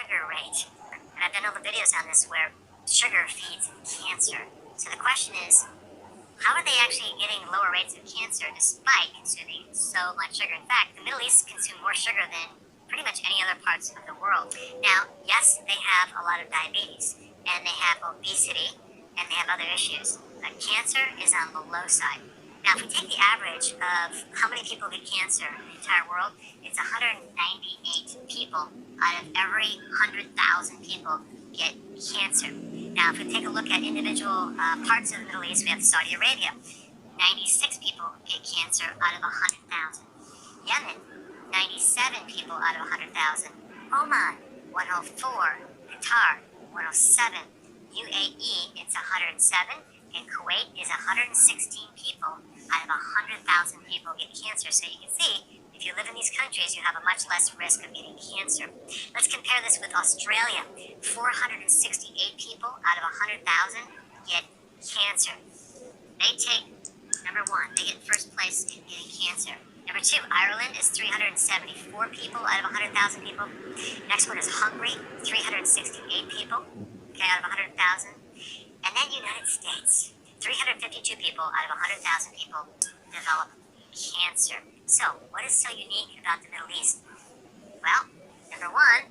sugar rate. And I've done all the videos on this where sugar feeds cancer. So the question is, how are they actually getting lower rates of cancer despite consuming so much sugar? In fact, the Middle East consume more sugar than pretty much any other parts of the world. Now, yes, they have a lot of diabetes, and they have obesity, and they have other issues, but cancer is on the low side. Now, if we take the average of how many people get cancer in the entire world, it's 198 people out of every 100,000 people get cancer. Now, if we take a look at individual parts of the Middle East, we have Saudi Arabia. 96 people get cancer out of 100,000. Yemen, 97 people out of 100,000. Oman, 104. Qatar, 107. UAE, it's 107. And Kuwait is 116 people out of 100,000 people get cancer. So you can see, if you live in these countries, you have a much less risk of getting cancer. Let's compare this with Australia. 468 people out of 100,000 get cancer. They take, number one, they get first place in getting cancer. Number two, Ireland is 374 people out of 100,000 people. Next one is Hungary, 368 people, okay, out of 100,000. And then United States, 352 people out of 100,000 people develop cancer. So, what is so unique about the Middle East? Well, number one,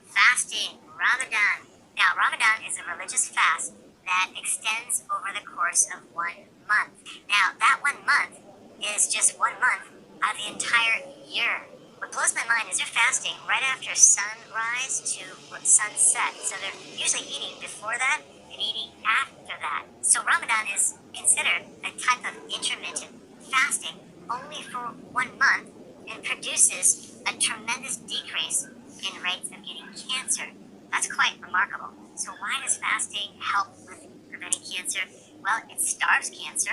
fasting, Ramadan. Now, Ramadan is a religious fast that extends over the course of 1 month. Now, that 1 month is just 1 month out of the entire year. What blows my mind is they're fasting right after sunrise to sunset. So they're usually eating before that and eating after that. So Ramadan is considered a type of intermittent fasting only for 1 month and produces a tremendous decrease in rates of getting cancer. That's quite remarkable. So why does fasting help with preventing cancer? Well, it starves cancer.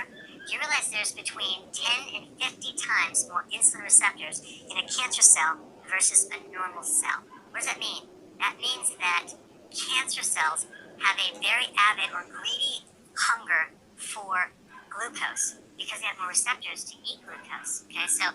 You realize there's between 10 and 50 times more insulin receptors in a cancer cell versus a normal cell. What does that mean? That means that cancer cells have a very avid or greedy hunger for glucose because they have more receptors to eat glucose. Okay, so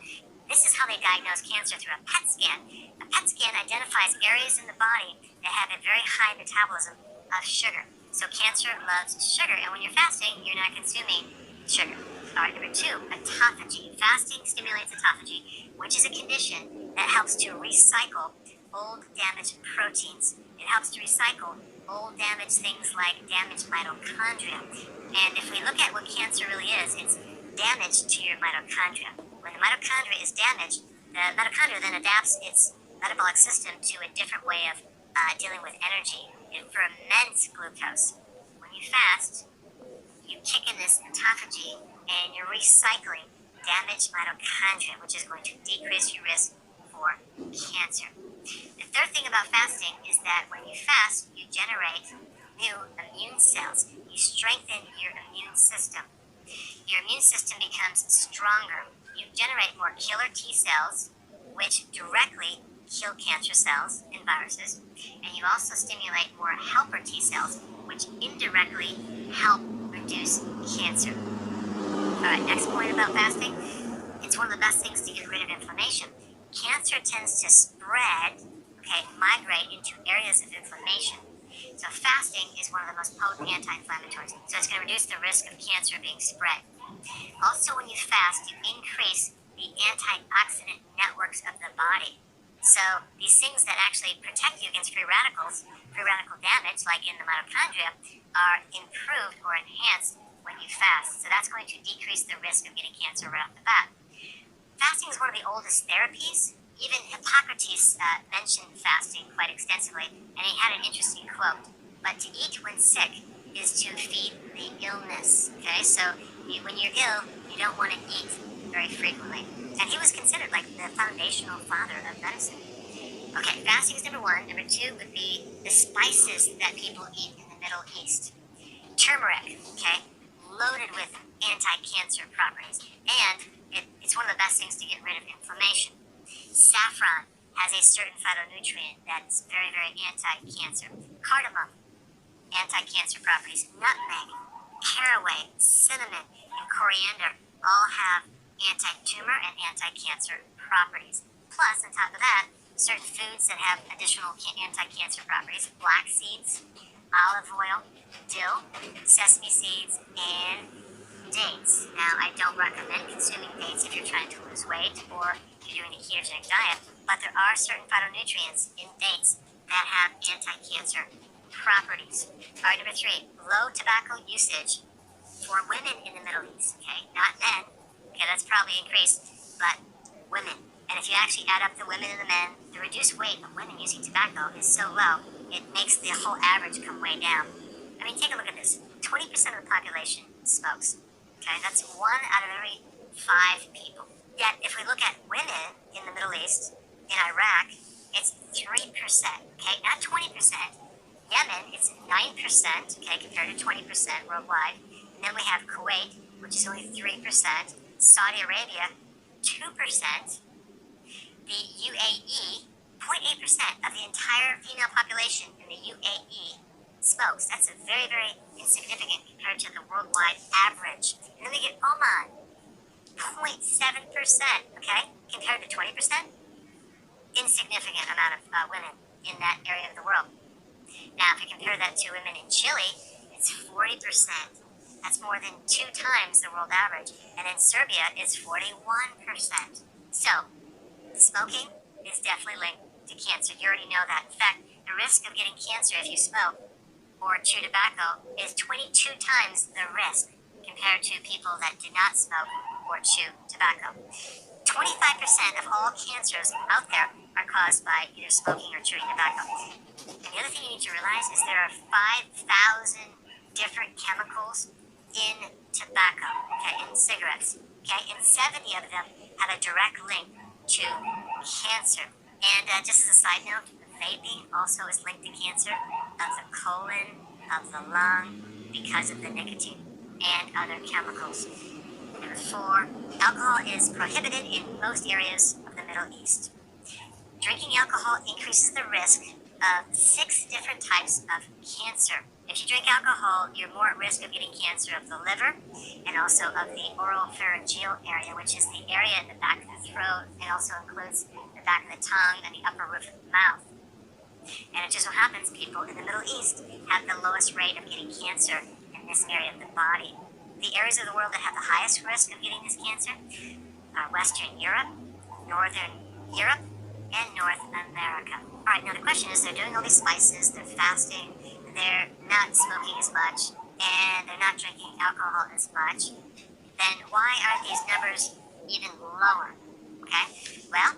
this is how they diagnose cancer through a PET scan. A PET scan identifies areas in the body that have a very high metabolism of sugar. So cancer loves sugar, and when you're fasting, you're not consuming sugar. All right, number two, autophagy. Fasting stimulates autophagy, which is a condition that helps to recycle old damaged proteins. It helps to recycle old damaged things like damaged mitochondria. And if we look at what cancer really is, it's damage to your mitochondria. When the mitochondria is damaged, the mitochondria then adapts its metabolic system to a different way of dealing with energy. It ferments glucose. When you fast, you kick in this autophagy and you're recycling damaged mitochondria, which is going to decrease your risk for cancer. The third thing about fasting is that when you fast, you generate new immune cells. You strengthen your immune system. Your immune system becomes stronger. You generate more killer T cells, which directly kill cancer cells and viruses. And you also stimulate more helper T cells, which indirectly help reduce cancer. All right, next point about fasting. It's one of the best things to get rid of inflammation. Cancer tends to spread, migrate into areas of inflammation. So fasting is one of the most potent anti-inflammatories. So it's going to reduce the risk of cancer being spread. Also, when you fast, you increase the antioxidant networks of the body. So these things that actually protect you against free radical damage, like in the mitochondria, are improved or enhanced when you fast. So that's going to decrease the risk of getting cancer right off the bat. Fasting is one of the oldest therapies. Even Hippocrates mentioned fasting quite extensively, and he had an interesting quote. But to eat when sick is to feed the illness. Okay, so when you're ill, you don't want to eat very frequently. And he was considered like the foundational father of medicine. Okay, fasting is number one. Number two would be the spices that people eat in the Middle East. Turmeric, loaded with anti-cancer properties. And it's one of the best things to get rid of inflammation. Saffron has a certain phytonutrient that's very, very anti-cancer. Cardamom, anti-cancer properties. Nutmeg, caraway, cinnamon, and coriander all have anti-tumor and anti-cancer properties. Plus, on top of that, certain foods that have additional anti-cancer properties: black seeds, olive oil, dill, sesame seeds, and dates. Now, I don't recommend consuming dates if you're trying to lose weight or if you're doing a ketogenic diet, but there are certain phytonutrients in dates that have anti-cancer properties. All right, number 3, low tobacco usage for women in the Middle East, okay? Not men. Okay, that's probably increased, but women. And if you actually add up the women and the men, the reduced weight of women using tobacco is so low, it makes the whole average come way down. I mean, take a look at this. 20% of the population smokes. Okay, that's 1 out of every 5 people. Yet, if we look at women in the Middle East, in Iraq, it's 3%, okay, not 20%. Yemen, it's 9%, okay, compared to 20% worldwide. And then we have Kuwait, which is only 3%. Saudi Arabia, 2%. The UAE, 0.8% of the entire female population in the UAE smokes. That's a very, very insignificant compared to the worldwide average. And then we get Oman, 0.7%, okay, compared to 20%. Insignificant amount of women in that area of the world. Now, if you compare that to women in Chile, it's 40%. That's more than 2 times the world average. And in Serbia, it's 41%. So, smoking is definitely linked to cancer. You already know that. In fact, the risk of getting cancer if you smoke or chew tobacco is 22 times the risk compared to people that do not smoke or chew tobacco. 25% of all cancers out there are caused by either smoking or chewing tobacco. And the other thing you need to realize is there are 5,000 different chemicals in tobacco, okay, in cigarettes, okay, and 70 of them have a direct link to cancer. And just as a side note, vaping also is linked to cancer of the colon, of the lung, because of the nicotine and other chemicals. Number 4, alcohol is prohibited in most areas of the Middle East. Drinking alcohol increases the risk of 6 different types of cancer. If you drink alcohol, you're more at risk of getting cancer of the liver and also of the oropharyngeal area, which is the area in the back of the throat and also includes the back of the tongue and the upper roof of the mouth. And it just so happens people in the Middle East have the lowest rate of getting cancer in this area of the body. The areas of the world that have the highest risk of getting this cancer are Western Europe, Northern Europe, and North America. All right, now the question is, they're doing all these spices, they're fasting, they're not smoking as much, and they're not drinking alcohol as much. Then why are these numbers even lower? Okay, well,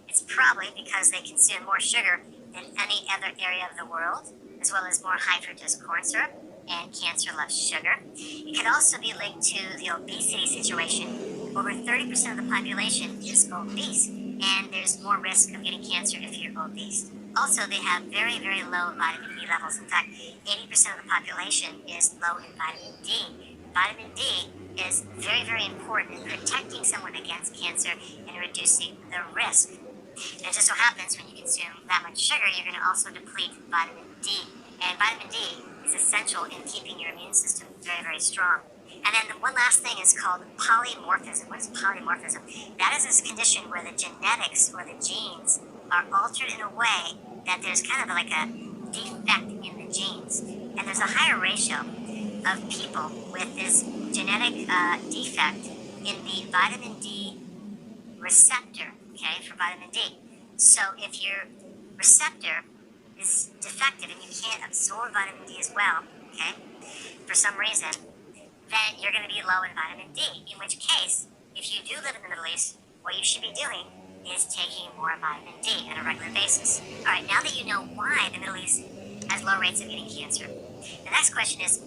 it's probably because they consume more sugar than any other area of the world, as well as more high fructose corn syrup, and cancer loves sugar. It could also be linked to the obesity situation. Over 30% of the population is obese, and there's more risk of getting cancer if you're obese. Also, they have very, very low vitamin D levels. In fact, 80% of the population is low in vitamin D. Vitamin D is very, very important in protecting someone against cancer and reducing the risk. And it just so happens when you consume that much sugar, you're going to also deplete vitamin D. And vitamin D is essential in keeping your immune system very, very strong. And then one last thing is called polymorphism. What is polymorphism? That is this condition where the genetics or the genes are altered in a way that there's kind of like a defect in the genes. And there's a higher ratio of people with this genetic defect in the vitamin D receptor, okay, for vitamin D. So if your receptor is defective and you can't absorb vitamin D as well, okay, for some reason, then you're going to be low in vitamin D, in which case, if you do live in the Middle East, what you should be doing is taking more vitamin D on a regular basis. All right, now that you know why the Middle East has low rates of getting cancer, the next question is,